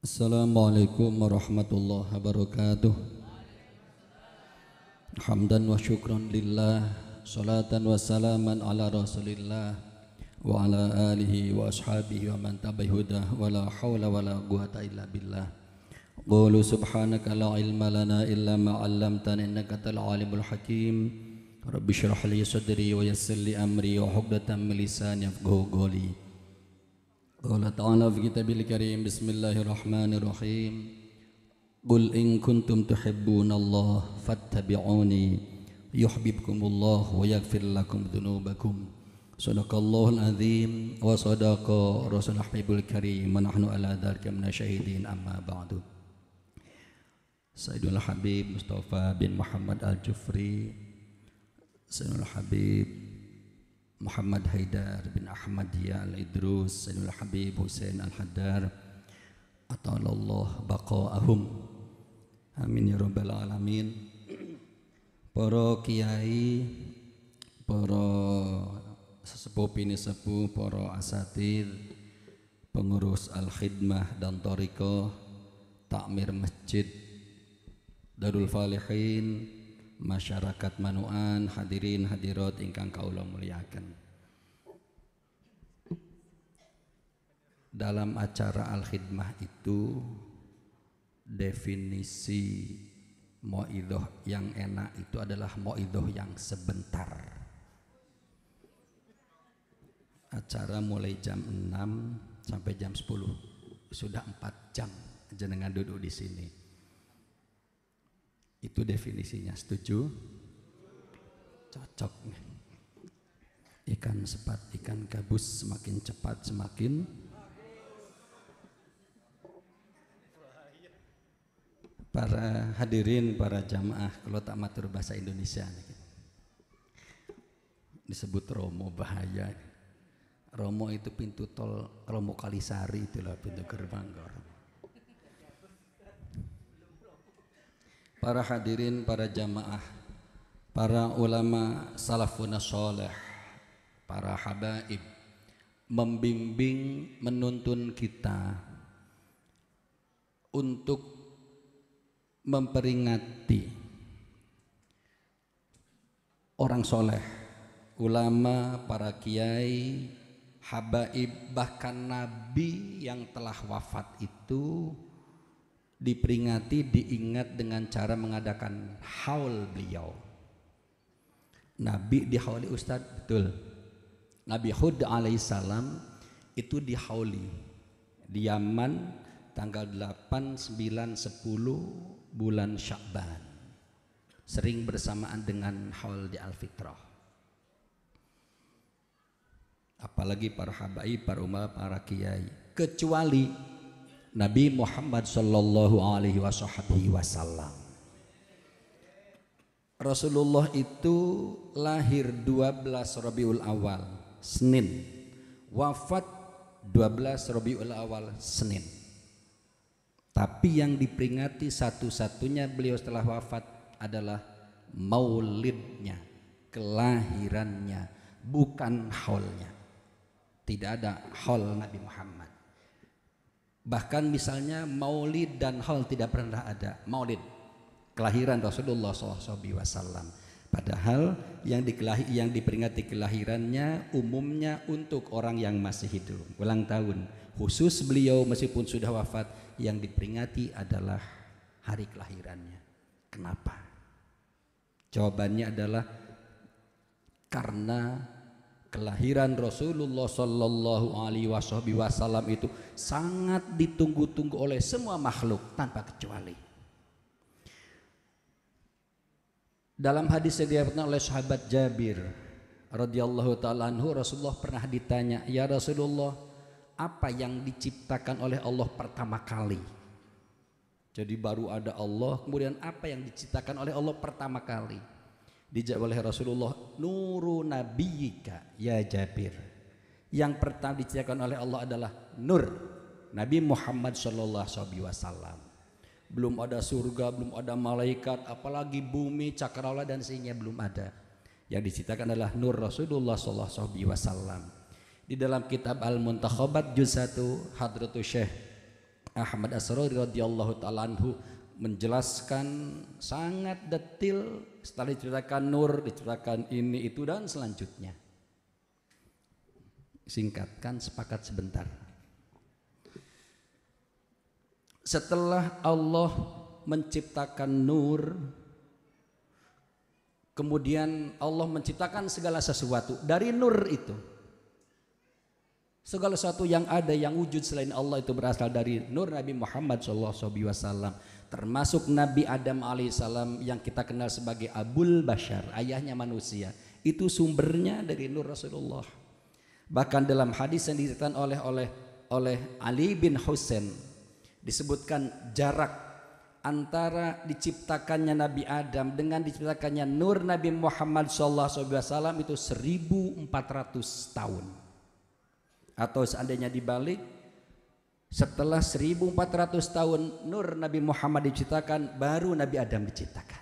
Assalamualaikum warahmatullahi wabarakatuh. Hamdan wa syukran lillah, salatan wa salaman ala rasulillah wa ala alihi wa ashabihi wa man tabi'ahudah wa la hawla wa la quwata illa billah. Qulu subhanaka la ilma lana illa ma 'allamtana innaka antal alimul hakim. Rabbi shrah li sadri wa yassir li amri wa uqdatam min lisani yafqahu qawli. Qala ta'ala fi kitabil karim, bismillahirrahmanirrahim. Qul in kuntum tuhibbunallaha fattabi'uni yuhibbukumullah wa yaghfir lakum dhunubakum. Shadaqallahul azim wa sadaqa rasulul habibul karim wa nahnu ala dzalika minasyahidin, amma ba'du. Sayyidul Habib Mustafa bin Muhammad Al-Jufri, Sayyidul Habib Muhammad Haidar bin Ahmadiyah Al-Idrus, Sayyidul Habib Hussein Al-Haddar, atalallahu baqa'ahum, amin ya rabbal alamin. Para kiai, para sesepuh bini sepuh, para asatidz, pengurus al-khidmah dan thariqah, takmir masjid Darul Falihin, masyarakat Manuan, hadirin hadirat ingkang kaula muliaken. Dalam acara al-khidmah itu definisi mauidhah yang enak itu adalah mauidhah yang sebentar. Acara mulai jam 6 sampai jam 10, sudah 4 jam jenengan duduk di sini. Itu definisinya, setuju? Cocok. Ikan sepat, ikan gabus semakin cepat semakin para hadirin, para jamaah, kalau tak matur bahasa Indonesia disebut Romo, bahaya. Romo itu pintu tol Romo Kalisari, itulah pintu gerbang Romo. Para hadirin, para jamaah, para ulama salafun sholeh, para habaib, membimbing, menuntun kita untuk memperingati orang soleh, ulama, para kiai, habaib, bahkan nabi yang telah wafat itu diperingati, diingat dengan cara mengadakan haul beliau. Nabi dihauli, Ustadz, betul. Nabi Hud alaihissalam itu dihauli di Yaman tanggal 8, 9, 10 bulan Sya'ban, sering bersamaan dengan haul di Al-Fitrah. Apalagi para habaib, para ulama, para kiai, kecuali Nabi Muhammad sallallahu alaihi wasallam. Rasulullah itu lahir 12 Rabiul Awal, Senin. Wafat 12 Rabiul Awal, Senin. Tapi yang diperingati satu-satunya beliau setelah wafat adalah maulidnya, kelahirannya, bukan haulnya. Tidak ada haul Nabi Muhammad. Bahkan misalnya maulid dan haul tidak pernah ada. Maulid, kelahiran Rasulullah SAW. Padahal yang diperingati kelahirannya umumnya untuk orang yang masih hidup, ulang tahun. Khusus beliau meskipun sudah wafat, yang diperingati adalah hari kelahirannya. Kenapa? Jawabannya adalah karena kelahiran Rasulullah sallallahu alaihi wasallam itu sangat ditunggu-tunggu oleh semua makhluk tanpa kecuali. Dalam hadis yang diriwayatkan oleh sahabat Jabir radhiyallahu taala anhu, Rasulullah pernah ditanya, "Ya Rasulullah, apa yang diciptakan oleh Allah pertama kali?" Jadi baru ada Allah, kemudian apa yang diciptakan oleh Allah pertama kali? Dijawab oleh Rasulullah, "Nuru nabiyika ya Jabir." Yang pertama diciptakan oleh Allah adalah nur Nabi Muhammad sallallahu alaihi wasallam. Belum ada surga, belum ada malaikat, apalagi bumi, cakrawala dan sehingga belum ada. Yang diciptakan adalah nur Rasulullah sallallahu alaihi wasallam. Di dalam kitab Al-Muntakhabat juz 1, Hadratus Syekh Ahmad Asrori radhiyallahu taala anhu menjelaskan sangat detail. Setelah diceritakan nur, diceritakan ini itu dan selanjutnya. Singkatkan, sepakat sebentar. Setelah Allah menciptakan nur, kemudian Allah menciptakan segala sesuatu dari nur itu. Segala sesuatu yang ada yang wujud selain Allah itu berasal dari nur Nabi Muhammad SAW, termasuk Nabi Adam alaihissalam yang kita kenal sebagai Abul Bashar, ayahnya manusia. Itu sumbernya dari nur Rasulullah. Bahkan dalam hadis yang diceritakan oleh Ali bin Husain disebutkan jarak antara diciptakannya Nabi Adam dengan diciptakannya nur Nabi Muhammad SAW itu 1400 tahun. Atau seandainya dibalik, setelah 1400 tahun nur Nabi Muhammad diciptakan, baru Nabi Adam diciptakan.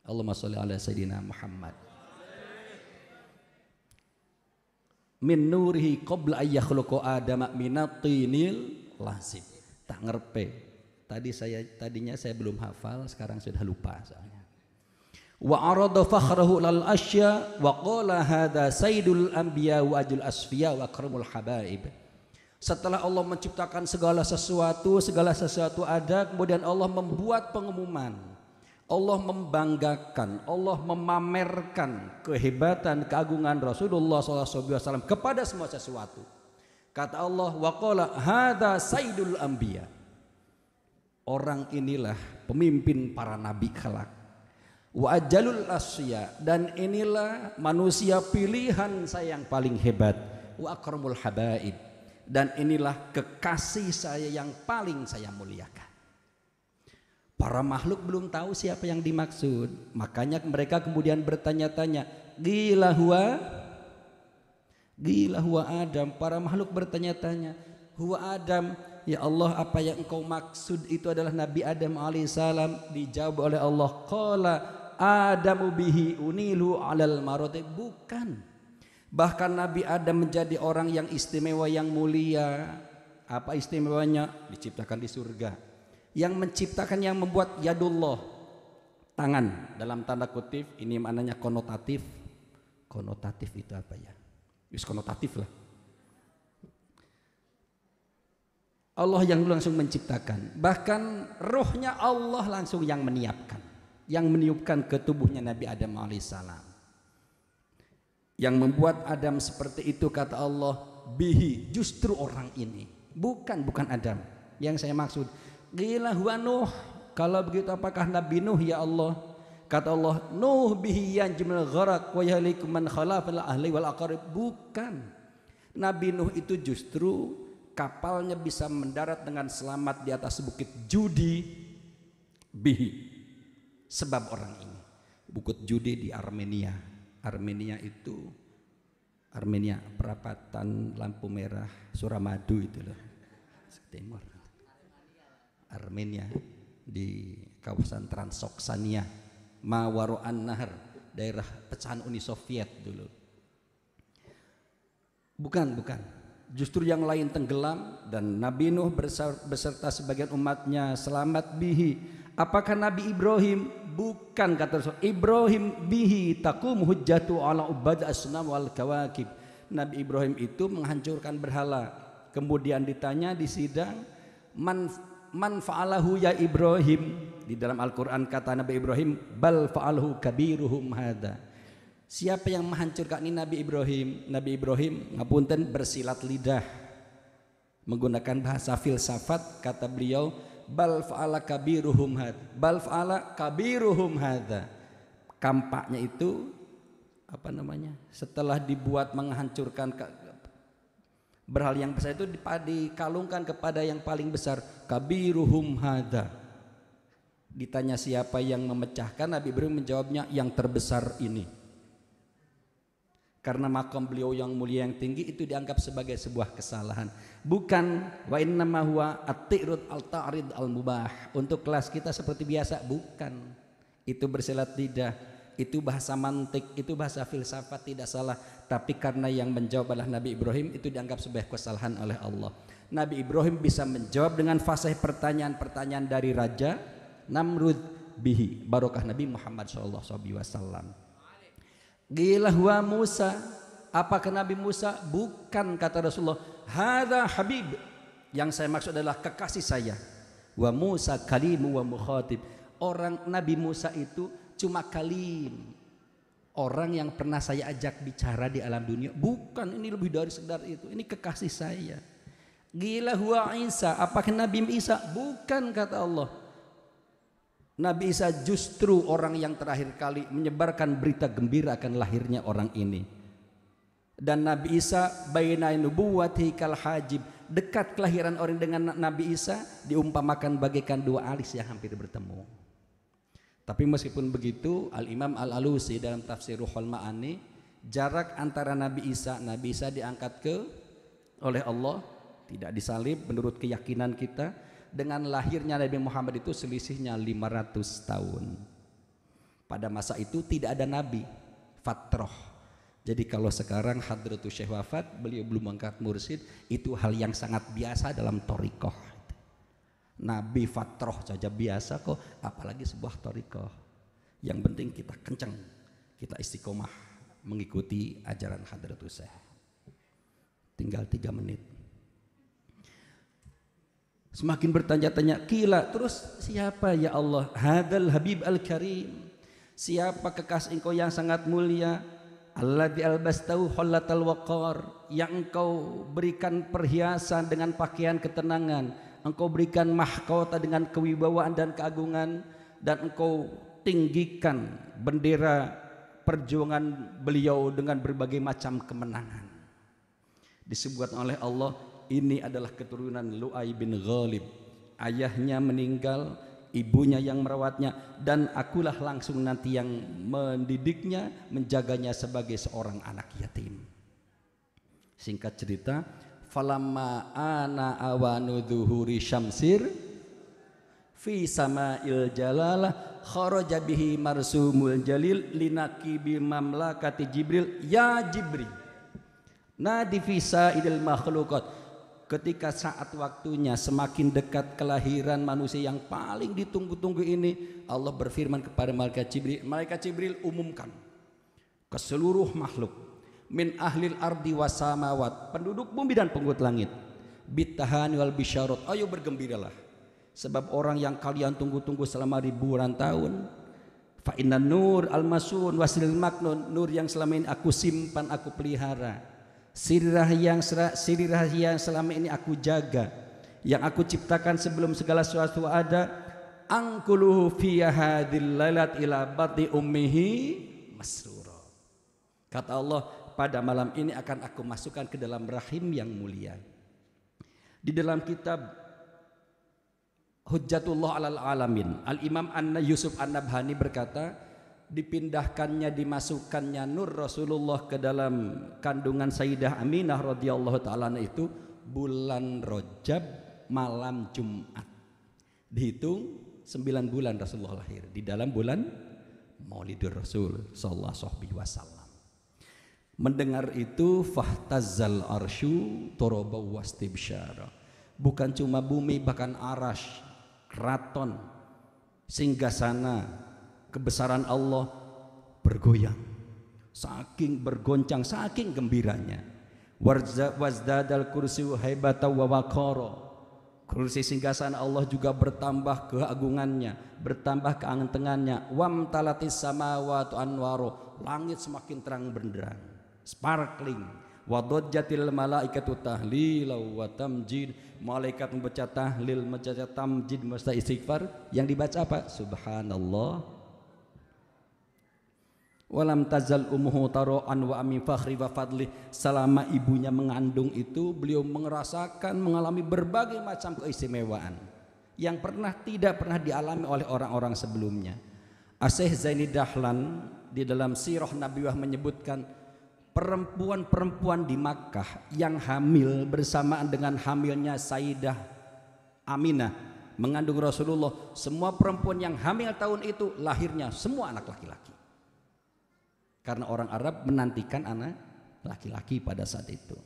Allahumma sholli ala sayyidina Muhammad. Min nurihi qabla ayyakhluqa adama minatinil lazim. Tak ngerpe. Tadinya saya belum hafal, sekarang sudah lupa soalnya. Wa arada fakhrahu lal asya wa qala hadza sayyidul anbiya wa ajul asfiya wa akramul habaib. Setelah Allah menciptakan segala sesuatu ada, kemudian Allah membuat pengumuman. Allah membanggakan, Allah memamerkan kehebatan, keagungan Rasulullah SAW kepada semua sesuatu. Kata Allah, waqala hadza sayyidul anbiya. Orang inilah pemimpin para nabi kelak. Wa ajalul asya, dan inilah manusia pilihan saya yang paling hebat. Wa akramul habaib, dan inilah kekasih saya yang paling saya muliakan. Para makhluk belum tahu siapa yang dimaksud, makanya mereka kemudian bertanya-tanya, gila huwa Adam. Para makhluk bertanya-tanya, huwa Adam, ya Allah, apa yang engkau maksud itu adalah Nabi Adam alaihissalam. Dijawab oleh Allah, qala Adamu bihi unilu alal maroti. Bukan, bahkan Nabi Adam menjadi orang yang istimewa, yang mulia. Apa istimewanya? Diciptakan di surga. Yang menciptakan, yang membuat yadullah, tangan dalam tanda kutip, ini maknanya konotatif. Konotatif itu apa ya? Konotatif lah. Allah yang langsung menciptakan, bahkan rohnya Allah langsung yang meniupkan, yang meniupkan ke tubuhnya Nabi Adam alaihissalam. Yang membuat Adam seperti itu, kata Allah, bihi, justru orang ini, bukan Adam. Yang saya maksud, gila huwa Nuh. Kalau begitu apakah Nabi Nuh ya Allah? Kata Allah, Nuh bihi yanjumul gharaq wa yahliku man khalafal ahli wal aqarib. Bukan. Nabi Nuh itu justru kapalnya bisa mendarat dengan selamat di atas bukit Judi bihi, sebab orang ini. Bukit Judi di Armenia. Armenia itu perapatan lampu merah Suramadu itu loh, timur. Armenia di kawasan Transoksania, Mawaroan Nahar, daerah pecahan Uni Soviet dulu. Bukan. Justru yang lain tenggelam dan Nabi Nuh beserta sebagian umatnya selamat bihi. Apakah Nabi Ibrahim? Bukan, kata Rasul. Ibrahim bihi taqum hujjatu ala ubad asnam wal kawakib. Nabi Ibrahim itu menghancurkan berhala. Kemudian ditanya di sidang, man fa'alahu ya Ibrahim. Di dalam Al-Quran kata Nabi Ibrahim, bal fa'alhu kabiruhum hadha. Siapa yang menghancurkan ini? Nabi Ibrahim. Nabi Ibrahim ngapunten bersilat lidah menggunakan bahasa filsafat. Kata beliau, bal fa'ala kabiruhum hadha. Bal fa'ala kabiruhum hadha. Kampaknya itu apa namanya? Setelah dibuat menghancurkan berhala yang besar itu dikalungkan kepada yang paling besar, kabiruhum hadha. Ditanya siapa yang memecahkan, Nabi Ibrahim menjawabnya, yang terbesar ini. Karena makom beliau yang mulia, yang tinggi, itu dianggap sebagai sebuah kesalahan. Bukan wa innama huwa at-ti'rud al-ta'rid al-mubah. Untuk kelas kita seperti biasa, bukan. Itu bersilat lidah, itu bahasa mantik, itu bahasa filsafat, tidak salah. Tapi karena yang menjawab adalah Nabi Ibrahim, itu dianggap sebuah kesalahan oleh Allah. Nabi Ibrahim bisa menjawab dengan fasih pertanyaan-pertanyaan dari Raja Namrud bihi, barokah Nabi Muhammad sallallahu alaihi wasallam. Qila huwa Musa, apakah Nabi Musa? Bukan, kata Rasulullah, hadza habib, yang saya maksud adalah kekasih saya. Wa Musa kalimu wa mukhatib, orang Nabi Musa itu cuma kalim, orang yang pernah saya ajak bicara di alam dunia. Bukan, ini lebih dari sekedar itu, ini kekasih saya. Qila huwa Isa, apakah Nabi Isa? Bukan, kata Allah, Nabi Isa justru orang yang terakhir kali menyebarkan berita gembira akan lahirnya orang ini. Dan Nabi Isa baina nubuwwati kal hajib, dekat kelahiran orang dengan Nabi Isa diumpamakan bagaikan dua alis yang hampir bertemu. Tapi meskipun begitu, Al-Imam Al-Alusi dalam tafsir Ruhul Ma'ani, jarak antara Nabi Isa diangkat oleh Allah, tidak disalib menurut keyakinan kita, dengan lahirnya Nabi Muhammad itu selisihnya 500 tahun. Pada masa itu tidak ada Nabi, fatrah. Jadi kalau sekarang Hadratus Syekh wafat, beliau belum mengangkat mursyid, itu hal yang sangat biasa dalam thariqah. Nabi fatrah saja biasa kok, apalagi sebuah thariqah. Yang penting kita kencang, kita istiqomah mengikuti ajaran Hadratus Syekh. Tinggal 3 menit. Semakin bertanya-tanya, kila, terus siapa ya Allah? Hadal Habib Al-Karim, siapa kekasih engkau yang sangat mulia? Alladzi albastahu hallatal waqar, yang engkau berikan perhiasan dengan pakaian ketenangan, engkau berikan mahkota dengan kewibawaan dan keagungan, dan engkau tinggikan bendera perjuangan beliau dengan berbagai macam kemenangan. Disebutkan oleh Allah, ini adalah keturunan Lu'ay bin Ghalib, ayahnya meninggal, ibunya yang merawatnya, dan akulah langsung nanti yang mendidiknya, menjaganya sebagai seorang anak yatim. Singkat cerita, falamma ana awanu dhuhuri syamsir fi sama'il jalalah kharaja bihi marsumul jalil linaqibi mamlakati Jibril ya Jibril nadi fi sa'idil makhluqat. Ketika saat waktunya semakin dekat kelahiran manusia yang paling ditunggu-tunggu ini, Allah berfirman kepada malaikat Jibril, malaikat Jibril umumkan ke seluruh makhluk, min ahlil ardi wasamawat, penduduk bumi dan penghuni langit, bitahani wal bisyarat, ayo bergembiralah, sebab orang yang kalian tunggu-tunggu selama ribuan tahun, fa inna nur al-masun wasil maknun, nur yang selama ini aku simpan, aku pelihara, sirrah yang selama ini aku jaga, yang aku ciptakan sebelum segala sesuatu ada, angkuluhu fiya hadil lailat ila batni ummihi masrura. Kata Allah, pada malam ini akan aku masukkan ke dalam rahim yang mulia. Di dalam kitab Hujjatullah alal alamin, Al-Imam Yusuf An-Nabhani berkata, dipindahkannya, dimasukkannya nur Rasulullah ke dalam kandungan Sayyidah Aminah radhiyallahu ta'ala itu bulan Rajab malam Jumat. Dihitung 9 bulan Rasulullah lahir di dalam bulan Maulidur Rasul sallallahu alaihi wasallam. Mendengar itu fahtazzal arsyu toroba wastibsyara. Bukan cuma bumi, bahkan arash, keraton, singgasana, kebesaran Allah bergoyang, saking bergoncang, saking gembiranya. Wazdadal kursiyu haibata wa waqara, kursi singgasana Allah juga bertambah keagungannya, bertambah keantengannya. Wamtalatis samawati anwaro, langit semakin terang benderang, sparkling. Wadajjatil malaikatu tahlila wa tamjid, malaikat membaca tahlil, membaca tamjid, membaca istighfar. Yang dibaca apa? Subhanallah. Walam tazal umuhu taro'an wa amin fakhri wa fadli, selama ibunya mengandung itu beliau merasakan, mengalami berbagai macam keistimewaan yang tidak pernah dialami oleh orang-orang sebelumnya. Asy-Syaikh Zaini Dahlan di dalam Sirah Nabawiyah menyebutkan perempuan-perempuan di Makkah yang hamil bersamaan dengan hamilnya Sayyidah Aminah mengandung Rasulullah, semua perempuan yang hamil tahun itu lahirnya semua anak laki-laki. Karena orang Arab menantikan anak laki-laki pada saat itu.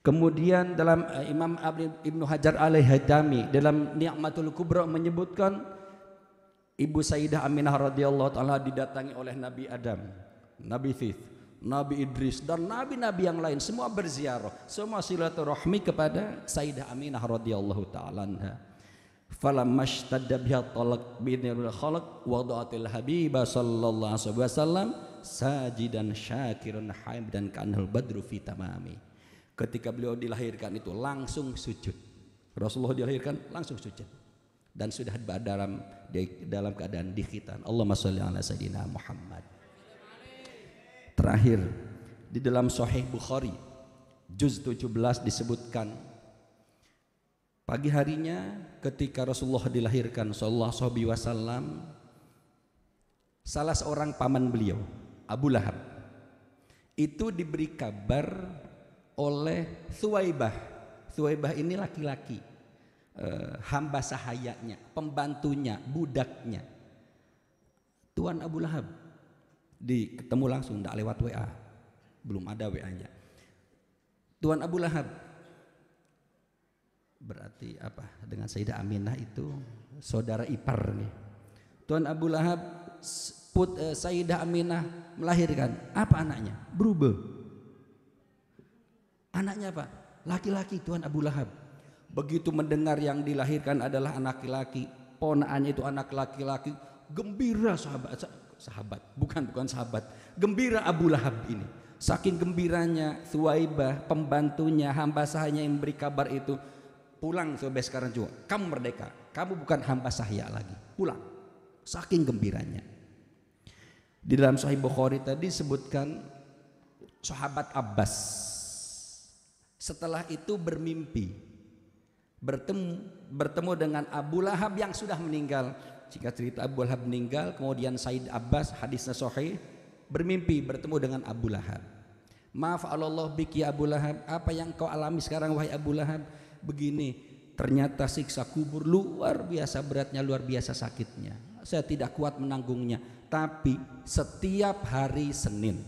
Kemudian dalam Imam Ibnu Hajar Al-Haytami dalam Ni'matul Kubra menyebutkan Ibu Sayyidah Aminah radhiyallahu taala didatangi oleh Nabi Adam, Nabi Thith, Nabi Idris dan nabi-nabi yang lain, semua berziarah, semua silaturahmi kepada Sayyidah Aminah radhiyallahu taala anha. Falamma ishtadda biha talaq bidnil khalq wada'atil habibah sallallahu alaihi wasallam sajidan syakiran hamidan kanhul badru fi tamami. Ketika beliau dilahirkan itu langsung sujud. Rasulullah dilahirkan langsung sujud dan sudah dalam keadaan dikhitan. Allahumma sholli ala sayyidina Muhammad. Terakhir di dalam Sahih Bukhari juz 17 disebutkan pagi harinya ketika Rasulullah dilahirkan sallallahu alaihi wasallam, salah seorang paman beliau Abu Lahab itu diberi kabar oleh Thuwaibah. Thuwaibah ini laki-laki, hamba sahayanya, pembantunya, budaknya Tuan Abu Lahab. Ketemu langsung, tidak lewat WA, belum ada WA-nya. Tuan Abu Lahab berarti apa? Dengan Sayyidah Aminah itu saudara ipar nih. Tuan Abu Lahab, Sayyidah Aminah melahirkan, apa anaknya? Berubah. Anaknya apa? Laki-laki. Tuan Abu Lahab begitu mendengar yang dilahirkan adalah anak laki-laki, ponakannya itu anak laki-laki, gembira sahabat, bukan sahabat, gembira Abu Lahab ini. Saking gembiranya Thuwaibah, pembantunya, hamba sahanya yang memberi kabar itu, pulang sekarang juga, kamu merdeka, kamu bukan hamba sahaya lagi, pulang. Saking gembiranya. Di dalam Sahih Bukhari tadi sebutkan sahabat Abbas setelah itu bermimpi bertemu dengan Abu Lahab yang sudah meninggal. Jika cerita Abu Lahab meninggal, kemudian Said Abbas, hadisnya sahih, bermimpi bertemu dengan Abu Lahab. Maaf Allah biki Abu Lahab, apa yang kau alami sekarang wahai Abu Lahab? Begini, ternyata siksa kubur luar biasa beratnya, luar biasa sakitnya. Saya tidak kuat menanggungnya. Tapi setiap hari Senin,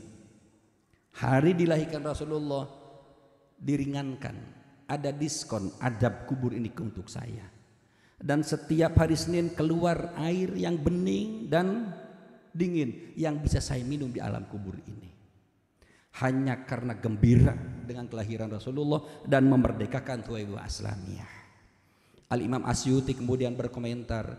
hari dilahirkan Rasulullah, diringankan, ada diskon adab kubur ini untuk saya. Dan setiap hari Senin keluar air yang bening dan dingin yang bisa saya minum di alam kubur ini, hanya karena gembira dengan kelahiran Rasulullah dan memerdekakan Thuwaibah Aslamiyah. Al-Imam Asyuti kemudian berkomentar,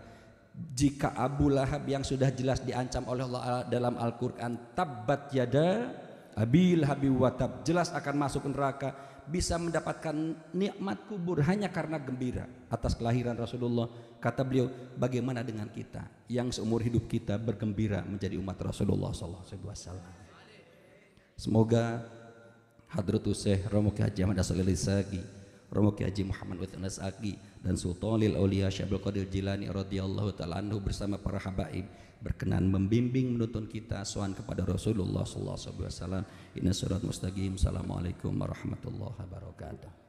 jika Abu Lahab yang sudah jelas diancam oleh Allah dalam Al-Quran, tabbat yada Abil Habib Watab, jelas akan masuk neraka, bisa mendapatkan nikmat kubur hanya karena gembira atas kelahiran Rasulullah. Kata beliau, bagaimana dengan kita yang seumur hidup kita bergembira menjadi umat Rasulullah SAW. Semoga Hadratus Syekh Romo Ki Haji Ahmad As-Solih Sagi, Romo Ki Haji Muhammad Uthman As-Agi dan Sultanil Aulia Syekh Abdul Qadir Jilani radhiyallahu ta'ala anhu bersama para habaib berkenan membimbing menuntun kita sowan kepada Rasulullah sallallahu alaihi wasallam. Inna surat mustaqim. Assalamualaikum warahmatullahi wabarakatuh.